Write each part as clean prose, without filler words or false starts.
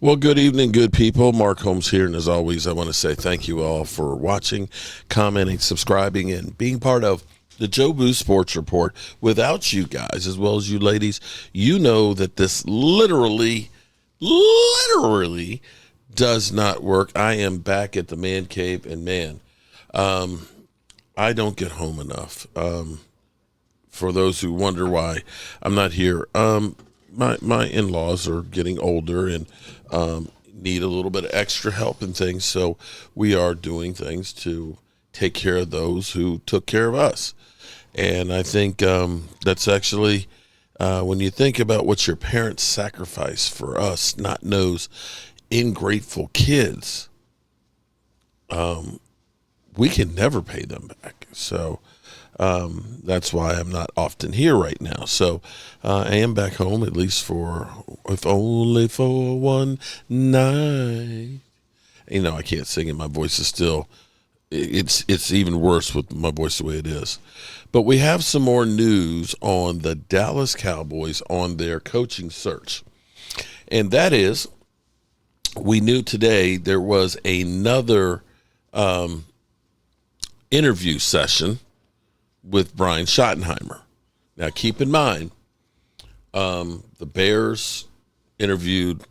Well, good evening, good people. Mark Holmes here, and as always, I want to say thank you all for watching, commenting, subscribing, and being part of the Joe Boo Sports Report. Without you guys, as well as you ladies, you know that this literally does not work. I am back at the man cave, and man, I don't get home enough. For those who wonder why I'm not here, my in-laws are getting older and need a little bit of extra help and things, so we are doing things to take care of those who took care of us. And I think that's actually, when you think about what your parents sacrificed for us snot-nosed, ingrateful kids, we can never pay them back. So that's why I'm not often here right now. So I am back home, at least for, if only for one night. You know, I can't sing it. My voice is still, it's even worse with my voice the way it is. But we have some more news on the Dallas Cowboys on their coaching search. And that is, we knew today there was another interview session with Brian Schottenheimer. Now, keep in mind, the Bears interviewed,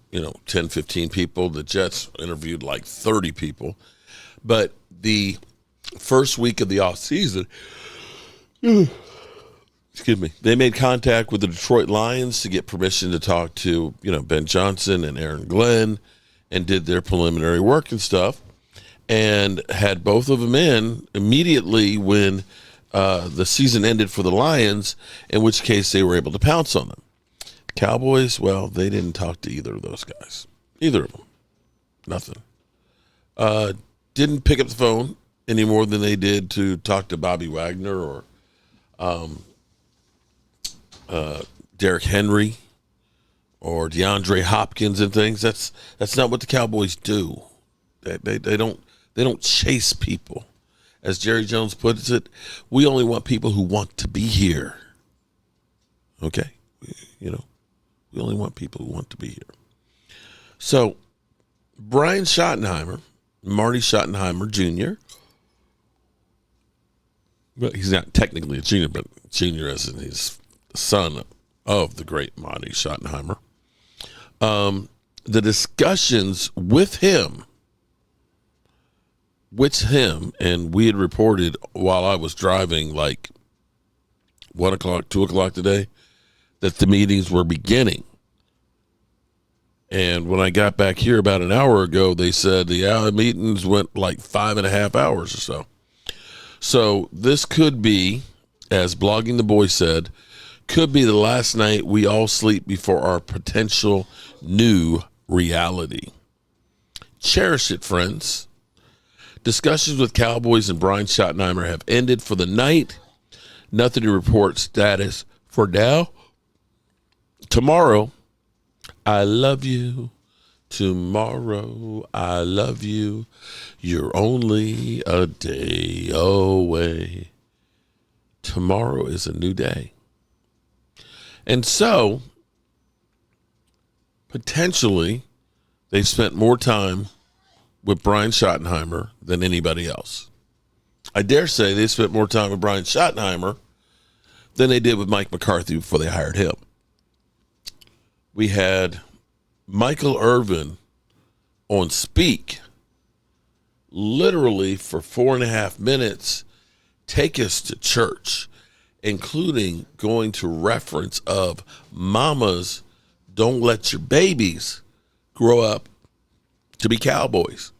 10, 15 people. The Jets interviewed like 30 people. But the first week of the offseason, they made contact with the Detroit Lions to get permission to talk to, Ben Johnson and Aaron Glenn, and did their preliminary work and stuff, and had both of them in immediately when the season ended for the Lions, in which case they were able to pounce on them. Cowboys, well, they didn't talk to either of those guys. Either of them. Nothing. Didn't pick up the phone any more than they did to talk to Bobby Wagner or Derrick Henry or DeAndre Hopkins and things. That's not what the Cowboys do. They don't chase people. As Jerry Jones puts it, we only want people who want to be here. Okay? We only want people who want to be here. So, Brian Schottenheimer, Marty Schottenheimer Jr., well, he's not technically a junior, but junior as in his son of the great Marty Schottenheimer. The discussions with him, and we had reported while I was driving like 1 o'clock, 2 o'clock today, that the meetings were beginning. And when I got back here about an hour ago, they said the meetings went like 5.5 hours or so. So this could be, as Blogging the Boy said, could be the last night we all sleep before our potential new reality. Cherish it, friends. Discussions with Cowboys and Brian Schottenheimer have ended for the night. Nothing to report status for now. Tomorrow, I love you. Tomorrow, I love you. You're only a day away. Tomorrow is a new day. And so, potentially, they've spent more time with Brian Schottenheimer than anybody else. I dare say they spent more time with Brian Schottenheimer than they did with Mike McCarthy before they hired him. We had Michael Irvin on speak, literally for 4.5 minutes, take us to church, including going to reference of mamas don't let your babies grow up to be cowboys,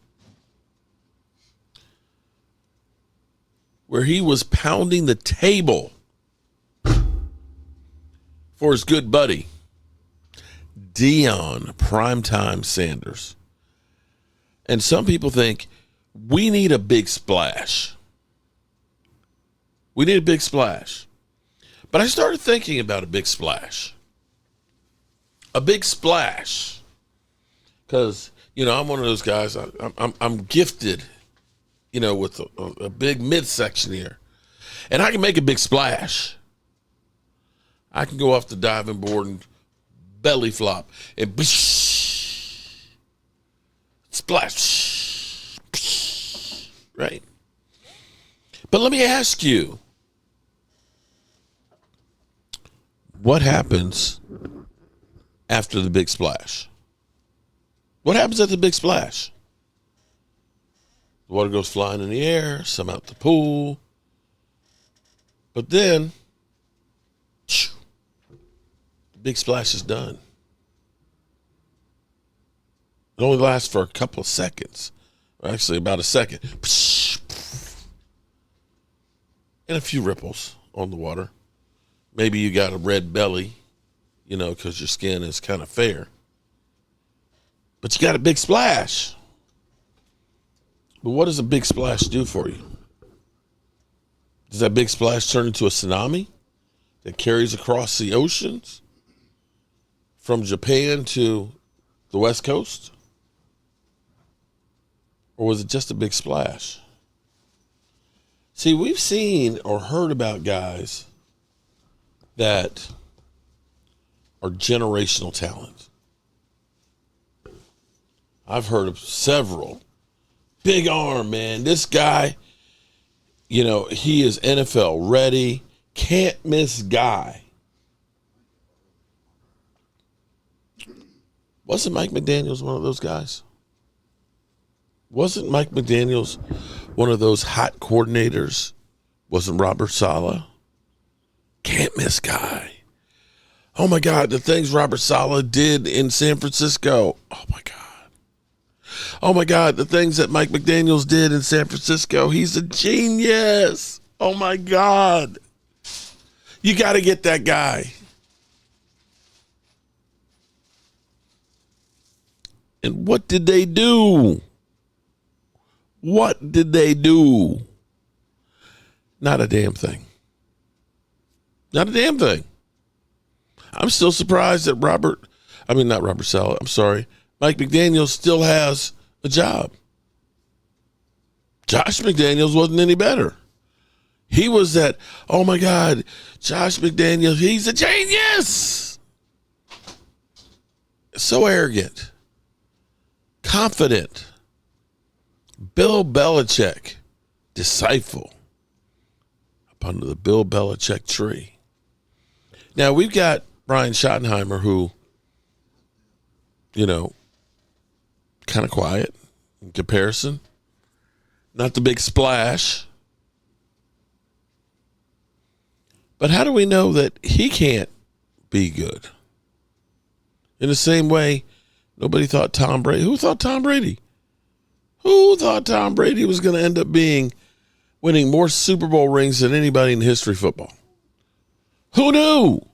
where he was pounding the table for his good buddy, Deion Primetime Sanders. And some people think we need a big splash. We need a big splash. But I started thinking about a big splash. A big splash. Because, I'm one of those guys, I'm gifted, with a big midsection here. And I can make a big splash. I can go off the diving board and belly flop and splash. Right? But let me ask you, what happens after the big splash? What happens at the big splash? The water goes flying in the air, some out the pool. But then, the big splash is done. It only lasts for a couple of seconds. Or actually, about a second. And a few ripples on the water. Maybe you got a red belly, because your skin is kind of fair. But you got a big splash. But what does a big splash do for you? Does that big splash turn into a tsunami that carries across the oceans from Japan to the West Coast? Or was it just a big splash? See, we've seen or heard about guys that are generational talent. I've heard of several. Big arm, man. This guy, he is NFL ready. Can't miss guy. Wasn't Mike McDaniels one of those guys? Wasn't Mike McDaniels one of those hot coordinators? Wasn't Robert Saleh? Can't miss guy. Oh my God, the things Robert Saleh did in San Francisco. Oh my God. Oh my God, the things that Mike McDaniels did in San Francisco. He's a genius. Oh my God. You got to get that guy. And what did they do? What did they do? Not a damn thing. Not a damn thing. I'm still surprised that not Robert Saleh, I'm sorry, Mike McDaniels still has a job. Josh McDaniels wasn't any better. He was that, oh my God, Josh McDaniels, he's a genius. So arrogant. Confident. Bill Belichick, disciple up under the Bill Belichick tree. Now, we've got Brian Schottenheimer, who, kind of quiet in comparison. Not the big splash. But how do we know that he can't be good? In the same way, nobody thought Tom Brady. Who thought Tom Brady? Who thought Tom Brady was going to end up winning more Super Bowl rings than anybody in history of football? Who knew?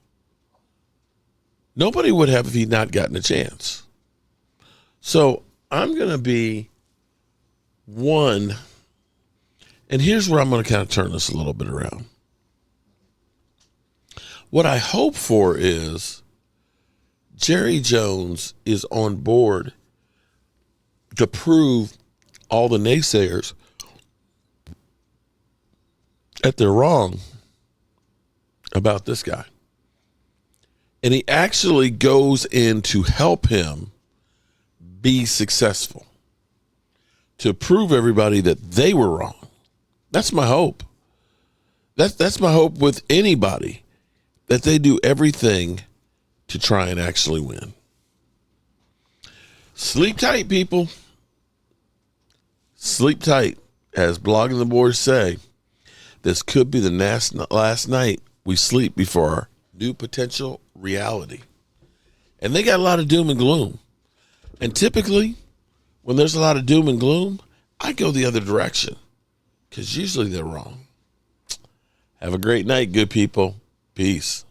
Nobody would have if he'd not gotten a chance. So I'm going to be one, and here's where I'm going to kind of turn this a little bit around. What I hope for is Jerry Jones is on board to prove all the naysayers that they're wrong about this guy. And he actually goes in to help him be successful, to prove everybody that they were wrong. That's my hope. That's my hope with anybody, that they do everything to try and actually win. Sleep tight, people. Sleep tight. As Blogging the Boys say, this could be the last night we sleep before our new potential reality. And they got a lot of doom and gloom. And typically, when there's a lot of doom and gloom, I go the other direction, because usually they're wrong. Have a great night, good people. Peace.